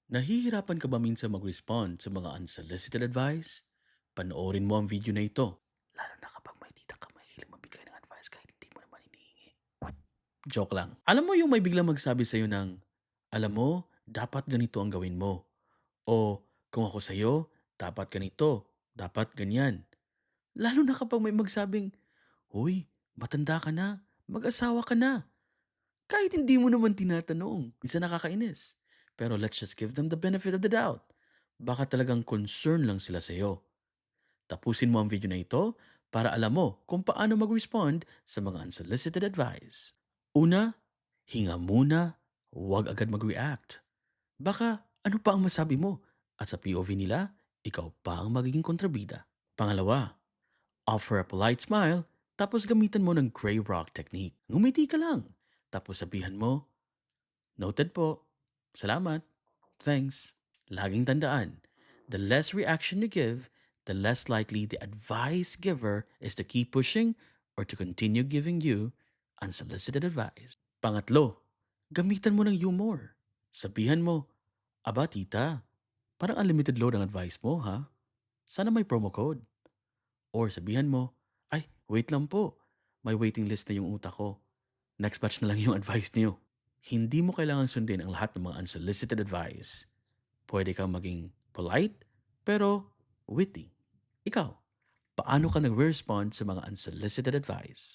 Nahihirapan ka ba minsan mag-respond sa mga unsolicited advice? Panoorin mo ang video na ito. Lalo na kapag may tita ka mahilig magbigay ng advice kahit hindi mo naman hinihingi. Joke lang. Alam mo yung may biglang magsabi sa'yo ng, alam mo, dapat ganito ang gawin mo. O kung ako sa'yo, dapat ganito, dapat ganyan. Lalo na kapag may magsabing, Hoy, matanda ka na, mag-asawa ka na. Kahit hindi mo naman tinatanong, minsan nakakainis. Pero let's just give them the benefit of the doubt. Baka talagang concern lang sila sa'yo. Tapusin mo ang video na ito para alam mo kung paano mag-respond sa mga unsolicited advice. Una, hinga muna, huwag agad mag-react. Baka ano pa ang masabi mo at sa POV nila, ikaw pa ang magiging kontrabida. Pangalawa, offer a polite smile tapos gamitan mo ng gray rock technique. Ngumiti ka lang. Tapos sabihan mo, noted po. Salamat. Thanks. Laging tandaan, the less reaction you give, the less likely the advice giver is to keep pushing or to continue giving you unsolicited advice. Pangatlo, gamitan mo ng humor. Sabihan mo, aba tita, parang unlimited load ang advice mo ha? Sana may promo code. Or sabihan mo, ay, wait lang po. May waiting list na yung utak ko. Next batch na lang yung advice niyo. Hindi mo kailangan sundin ang lahat ng mga unsolicited advice. Pwede kang maging polite, pero witty. Ikaw, paano ka nag-respond sa mga unsolicited advice?